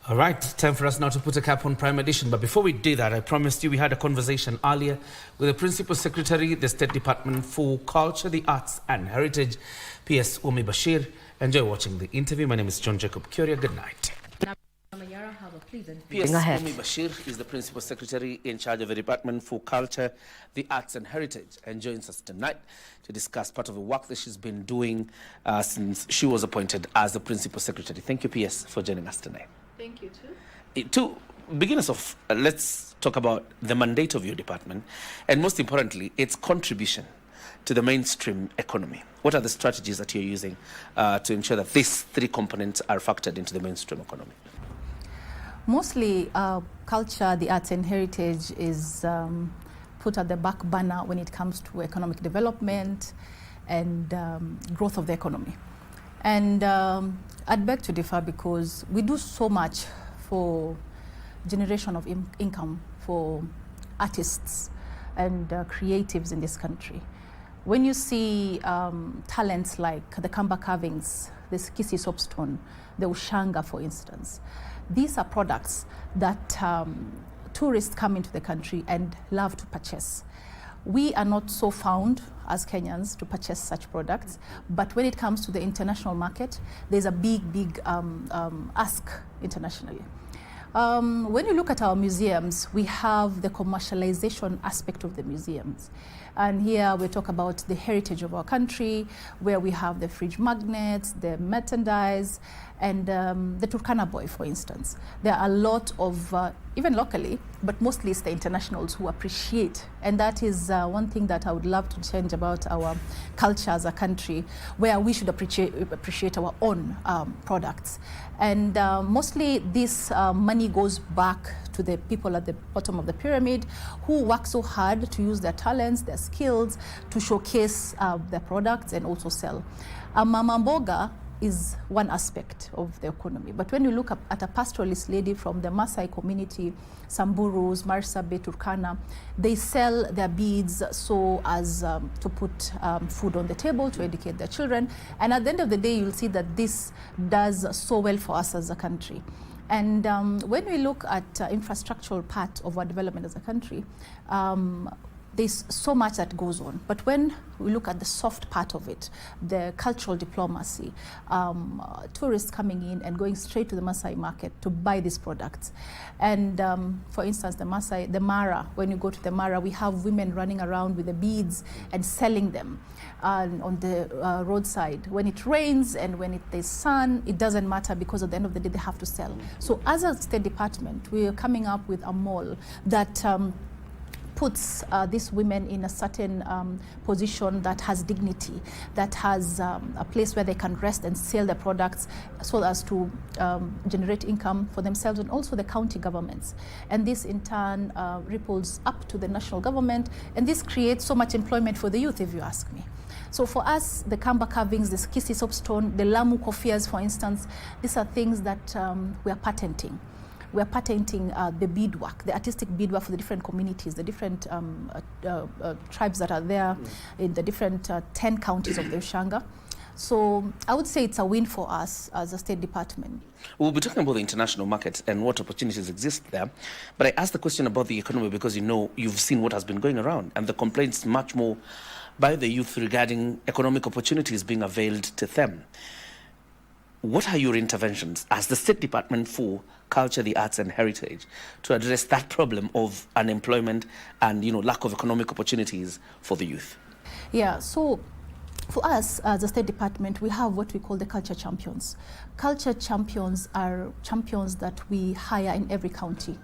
All right, time for us now to put a cap on Prime Edition. But before we do that, I promised you we had a conversation earlier with the Principal Secretary, the State Department for Culture, the Arts and Heritage, PS Ummi Bashir. Enjoy watching the interview. My name is John Jacob Curia. Good night. PS Ummi Bashir is the Principal Secretary in charge of the Department for Culture, the Arts and Heritage, and joins us tonight to discuss part of the work that she's been doing since she was appointed as the Principal Secretary. Thank you, PS, for joining us tonight. Thank you, too. To begin us off, let's talk about the mandate of your department and, most importantly, its contribution to the mainstream economy. What are the strategies that you're using to ensure that these three components are factored into the mainstream economy? Mostly, culture, the arts and heritage is put at the back burner when it comes to economic development and growth of the economy. And I'd beg to differ because we do so much for generation of income for artists and creatives in this country. When you see talents like the Kamba carvings, the Skisi soapstone, the Ushanga, for instance, these are products that tourists come into the country and love to purchase. We are not so found as Kenyans to purchase such products, but when it comes to the international market, there's a big ask internationally. When you look at our museums, we have the commercialization aspect of the museums. And here we talk about the heritage of our country, where we have the fridge magnets, the merchandise, and the Turkana boy, for instance. There are a lot of, even locally, but mostly it's the internationals who appreciate. And that is one thing that I would love to change about our culture as a country, where we should appreciate our own products. And mostly this money goes back to the people at the bottom of the pyramid who work so hard to use their talents, their skills, to showcase their products and also sell. Mama Mboga is one aspect of the economy. But when you look at a pastoralist lady from the Maasai community, Samburus, Marsabit, Turkana, they sell their beads so as to put food on the table, to educate their children. And at the end of the day, you'll see that this does so well for us as a country. And when we look at infrastructural part of our development as a country, there's so much that goes on. But when we look at the soft part of it, the cultural diplomacy, tourists coming in and going straight to the Maasai market to buy these products. And for instance, the Mara, when you go to the Mara, we have women running around with the beads and selling them on the roadside. When it rains and when there's sun, it doesn't matter because at the end of the day, they have to sell. So as a State Department, we are coming up with a mall that puts these women in a certain position that has dignity, that has a place where they can rest and sell their products so as to generate income for themselves and also the county governments. And this in turn ripples up to the national government, and this creates so much employment for the youth, if you ask me. So for us, the Kamba carvings, the Skisi soapstone, the Lamu kofias, for instance, these are things that we are patenting. We're patenting the beadwork, the artistic beadwork for the different communities, the different tribes that are there in the different 10 counties of the Ushanga. So I would say it's a win for us as a State Department. We'll be talking about the international market and what opportunities exist there. But I asked the question about the economy because you've seen what has been going around and the complaints much more by the youth regarding economic opportunities being availed to them. What are your interventions as the State Department for Culture, the Arts and Heritage to address that problem of unemployment and lack of economic opportunities for the youth? Yeah, so for us as a State Department, we have what we call the culture champions. Culture champions are champions that we hire in every county.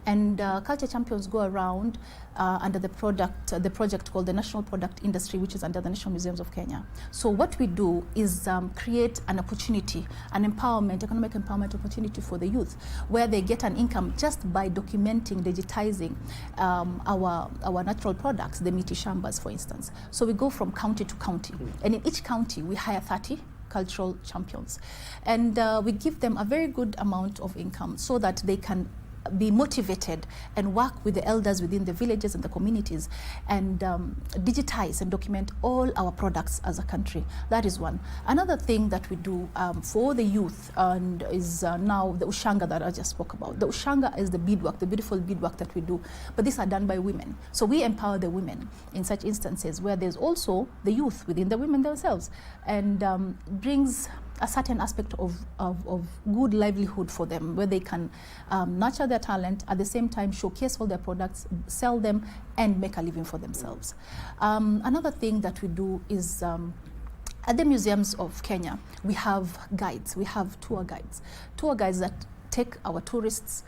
And culture champions go around under the project called the National Product Industry, which is under the National Museums of Kenya. So what we do is create an opportunity, an economic empowerment opportunity for the youth, where they get an income just by documenting, digitizing our natural products, the miti shambas, for instance. So we go from county to county, and in each county we hire 30 cultural champions, and we give them a very good amount of income so that they can be motivated and work with the elders within the villages and the communities and digitize and document all our products as a country. That is one. Another thing that we do for the youth and is now the ushanga that I just spoke about. The ushanga is the beadwork, the beautiful beadwork that we do, but these are done by women. So we empower the women in such instances where there's also the youth within the women themselves, and brings a certain aspect of good livelihood for them, where they can nurture their talent, at the same time showcase all their products, sell them, and make a living for themselves. Another thing that we do is at the museums of Kenya, we have guides, we have tour guides that take our tourists,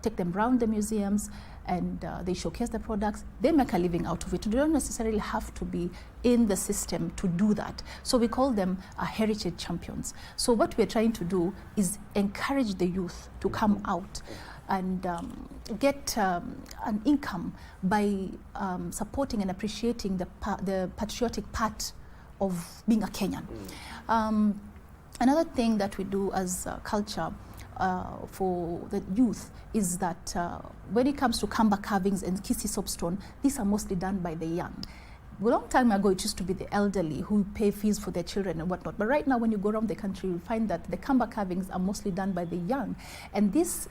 take them around the museums, and they showcase the products. They make a living out of it. They don't necessarily have to be in the system to do that. So we call them heritage champions. So what we're trying to do is encourage the youth to come out and get an income by supporting and appreciating the patriotic part of being a Kenyan. Another thing that we do as culture for the youth is that when it comes to kamba carvings and kisi soapstone, these are mostly done by the young. A long time ago, it used to be the elderly who pay fees for their children and whatnot. But right now, when you go around the country, you'll find that the kamba carvings are mostly done by the young. And this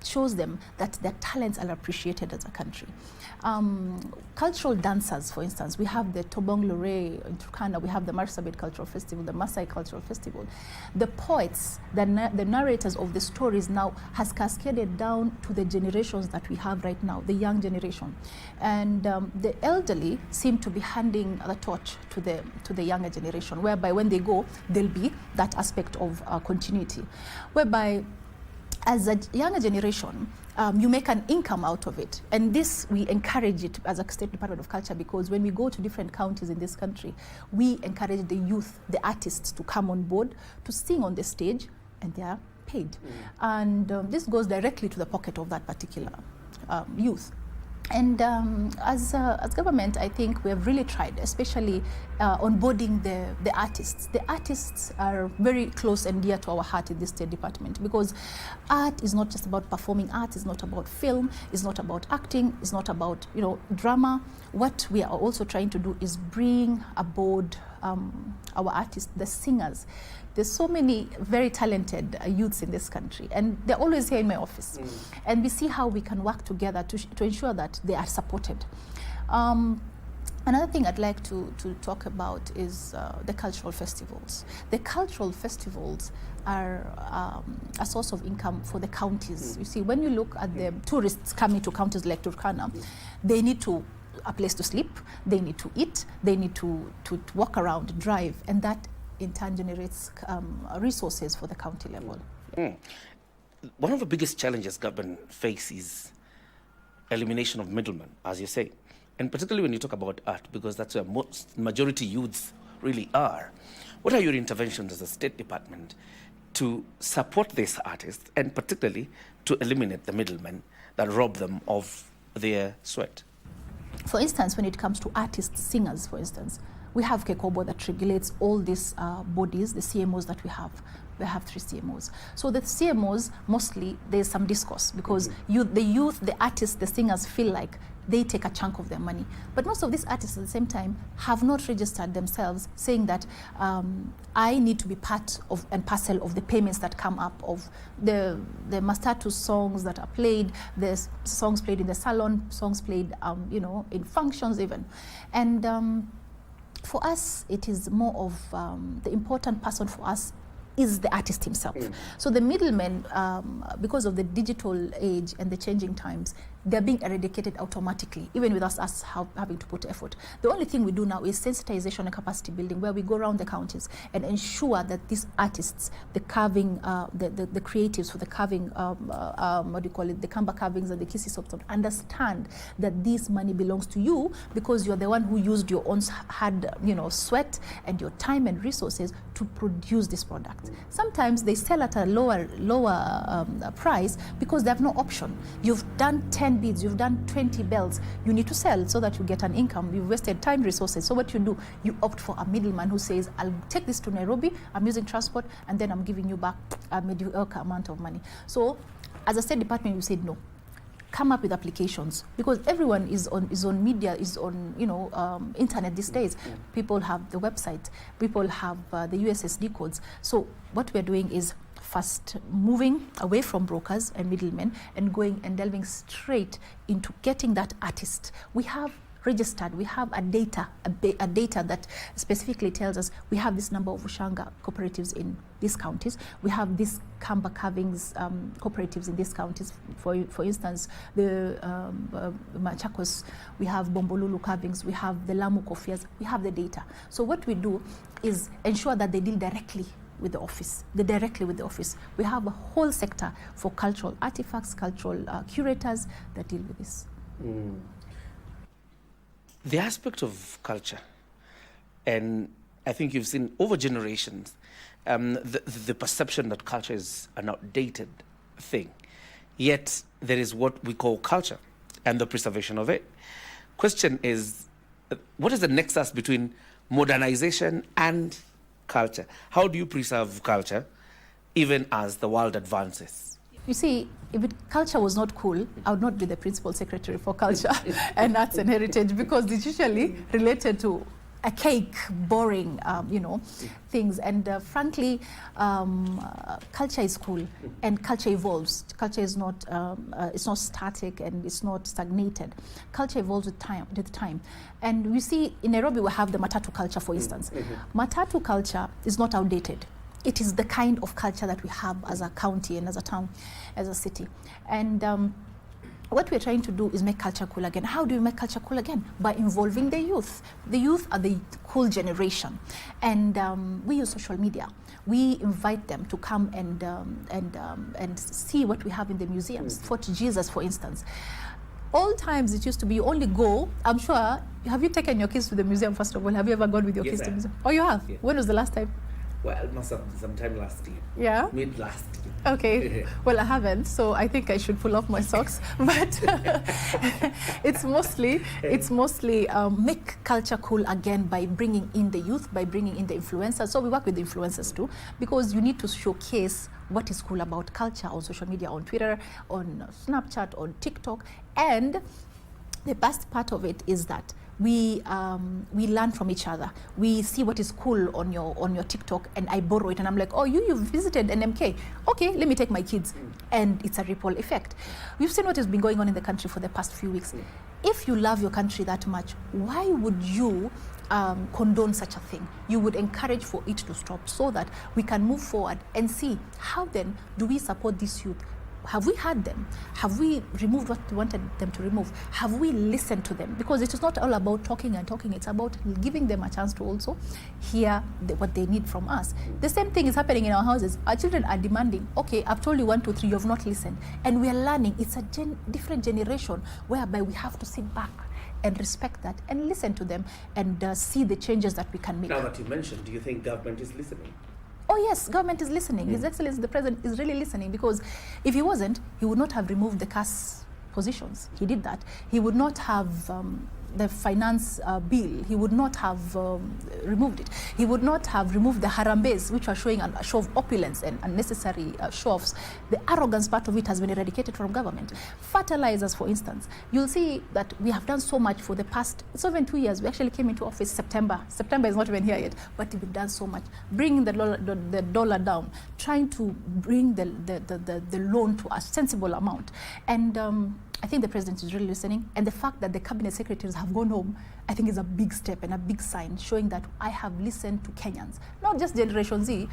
shows them that their talents are appreciated as a country. Cultural dancers, for instance, we have the Tobong Lore in Turkana, we have the Marsabit Cultural Festival, the Maasai Cultural Festival. The poets, the narrators of the stories now has cascaded down to the generations that we have right now, the young generation. And the elderly seem to be handing the torch to the younger generation, whereby when they go, there'll be that aspect of continuity, whereby as a younger generation, you make an income out of it. And this, we encourage it as a State Department of Culture, because when we go to different counties in this country, we encourage the youth, the artists, to come on board, to sing on the stage, and they are paid. And this goes directly to the pocket of that particular youth. And as government, I think we have really tried, especially onboarding the artists. The artists are very close and dear to our heart in this State Department, because art is not just about performing art, it's not about film, it's not about acting, it's not about drama. What we are also trying to do is bring aboard our artists, the singers. There's so many very talented youths in this country, and they're always here in my office. And we see how we can work together to ensure that they are supported. Another thing I'd like to talk about is the cultural festivals. The cultural festivals are a source of income for the counties. You see, when you look at the tourists coming to counties like Turkana, they need a place to sleep, they need to eat, they need to walk around, drive, and that in turn generates resources for the county level. One of the biggest challenges government face is elimination of middlemen, as you say, and particularly when you talk about art, because that's where majority youths really are. What are your interventions as a State Department to support these artists, and particularly to eliminate the middlemen that rob them of their sweat? For instance, when it comes to artists, singers, for instance, we have Kekobo that regulates all these bodies, the CMOs that we have. We have 3 CMOs. So the CMOs, mostly there's some discourse, because the youth, the artists, the singers feel like they take a chunk of their money. But most of these artists at the same time have not registered themselves, saying that I need to be part of and parcel of the payments that come up of the Mastatu songs that are played, the songs played in the salon, songs played in functions even. And for us, it is more of the important person for us is the artist himself. So the middlemen, because of the digital age and the changing times, they're being eradicated automatically, even with us having to put effort. The only thing we do now is sensitization and capacity building, where we go around the counties and ensure that these artists, the carving, the creatives for the carving, the kamba carvings and the kisi soapstone, understand that this money belongs to you, because you're the one who used your own hard, sweat and your time and resources to produce this product. Sometimes they sell at a lower price because they have no option. You've done 10 beads, you've done 20 bells, you need to sell so that you get an income. You've wasted time, resources. So what you do, you opt for a middleman who says, I'll take this to Nairobi, I'm using transport, and then I'm giving you back a mediocre amount of money. So As a State Department, we said no. Come up with applications, because everyone is on media, is on internet these days. People have the website, people have the USSD codes. So what we're doing is first moving away from brokers and middlemen and going and delving straight into getting that artist. We have registered, we have a data that specifically tells us we have this number of Ushanga cooperatives in these counties, we have these Kamba carvings cooperatives in these counties. For instance, the Machakos, we have Bombolulu carvings, we have the Lamu Kofias, we have the data. So what we do is ensure that they deal directly with the office. We have a whole sector for cultural artifacts, cultural curators that deal with this. The aspect of culture, and I think you've seen over generations, the perception that culture is an outdated thing. Yet there is what we call culture and the preservation of it. Question is, what is the nexus between modernization and culture? How do you preserve culture even as the world advances? You see, if culture was not cool, I would not be the principal secretary for culture and arts and heritage, because it's usually related to a cake, boring, things. And frankly, culture is cool, and culture evolves. Culture is not, it's not static, and it's not stagnated. Culture evolves with time. And we see in Nairobi, we have the matatu culture, for instance. Matatu culture is not outdated. It is the kind of culture that we have as a county and as a town, as a city. And what we're trying to do is make culture cool again. How do we make culture cool again? By involving the youth. The youth are the cool generation. And we use social media. We invite them to come and see what we have in the museums. Fort Jesus, for instance. Old times it used to be you only go, I'm sure, have you taken your kids to the museum first of all? Have you ever gone with your kids to the museum? Oh, you have? Yeah. When was the last time? Well, it must have been sometime last year. Yeah? Mid last year. Okay. Well, I haven't, so I think I should pull off my socks. But it's mostly make culture cool again by bringing in the youth, by bringing in the influencers. So we work with the influencers too, because you need to showcase what is cool about culture on social media, on Twitter, on Snapchat, on TikTok. And the best part of it is that we learn from each other. We see what is cool on your TikTok, and I borrow it, and I'm like, oh, you visited NMK. Okay, let me take my kids. And it's a ripple effect. We've seen what has been going on in the country for the past few weeks. If you love your country that much, why would you condone such a thing? You would encourage for it to stop, so that we can move forward and see how then do we support this youth. Have we heard them? Have we removed what we wanted them to remove? Have we listened to them? Because it is not all about talking and talking. It's about giving them a chance to also hear what they need from us. The same thing is happening in our houses. Our children are demanding, okay, I've told you 1, 2, 3, you have not listened. And we are learning. It's a different generation whereby we have to sit back and respect that and listen to them and see the changes that we can make. Now that you mentioned, do you think government is listening? Oh yes, government is listening. His Excellency the President is really listening, because if he wasn't, he would not have removed the CAS positions. He did that. He would not have the finance bill. He would not have removed it. He would not have removed the harambes, which are showing a show of opulence and unnecessary show-offs. The arrogance part of it has been eradicated from government. Fertilizers, for instance, you'll see that we have done so much for the past, it's over 2 years. We actually came into office September. September is not even here yet, but we've done so much. Bringing the dollar down, trying to bring the loan to a sensible amount. And I think the president is really listening, and the fact that the cabinet secretaries have gone home, I think is a big step and a big sign showing that I have listened to Kenyans, not just Generation Z,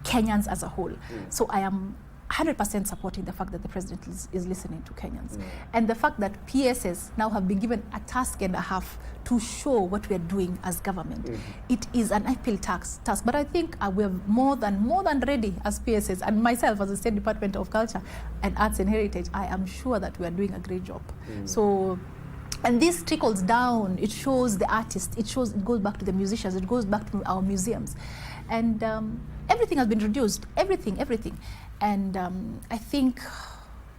Kenyans as a whole. So I am 100% supporting the fact that the president is listening to Kenyans. And the fact that PSS now have been given a task and a half to show what we are doing as government. It is an uphill task, but I think we're more than ready as PSS, and myself as the State Department of Culture and Arts and Heritage, I am sure that we are doing a great job. So, and this trickles down, it shows the artists, it goes back to the musicians, it goes back to our museums. And everything has been reduced, everything. And I think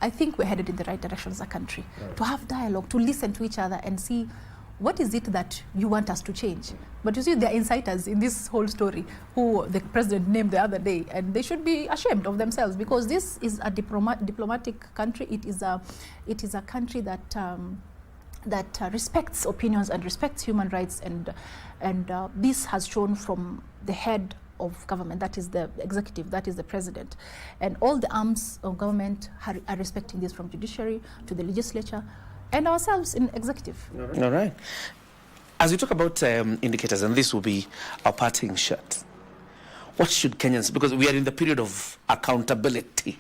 we're headed in the right direction as a country, to have dialogue, to listen to each other and see what is it that you want us to change? But you see, there are insiders in this whole story who the president named the other day, and they should be ashamed of themselves, because this is a diplomatic country. It is a country that respects opinions and respects human rights, and this has shown from the head of government, that is the executive, that is the president, and all the arms of government are respecting this, from judiciary to the legislature and ourselves in executive. All right. As we talk about indicators, and this will be our parting shot, what should Kenyans, because we are in the period of accountability,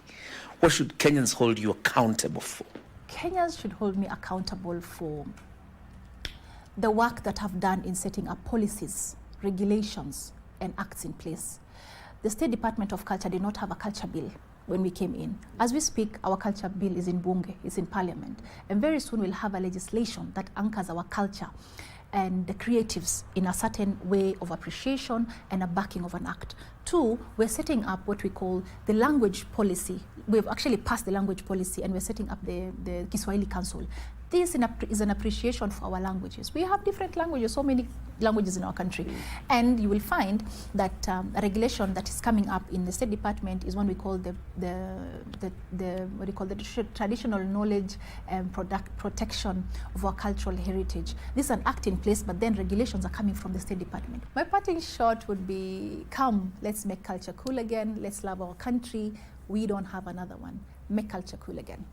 what should Kenyans hold you accountable for? Kenyans should hold me accountable for the work that I've done in setting up policies, regulations, and acts in place. The State Department of Culture did not have a culture bill when we came in. As we speak, our culture bill is in Bunge, it's in Parliament, and very soon we'll have a legislation that anchors our culture and the creatives in a certain way of appreciation and a backing of an act. Two, we're setting up what we call the language policy. We've actually passed the language policy, and we're setting up the Kiswahili Council. This is an appreciation for our languages. We have different languages, so many languages in our country. And you will find that a regulation that is coming up in the State Department is one we call the traditional knowledge and protection of our cultural heritage. This is an act in place, but then regulations are coming from the State Department. My parting shot would be, come, let's make culture cool again. Let's love our country. We don't have another one. Make culture cool again.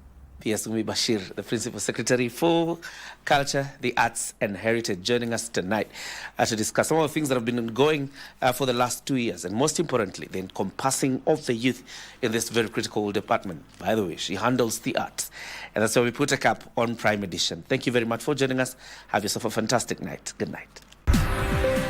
Yes, Ummi Bashir, the Principal Secretary for Culture, the Arts and Heritage, joining us tonight to discuss some of the things that have been ongoing for the last 2 years, and most importantly, the encompassing of the youth in this very critical department. By the way, she handles the arts, and that's why we put a cap on Prime Edition. Thank you very much for joining us. Have yourself a fantastic night. Good night.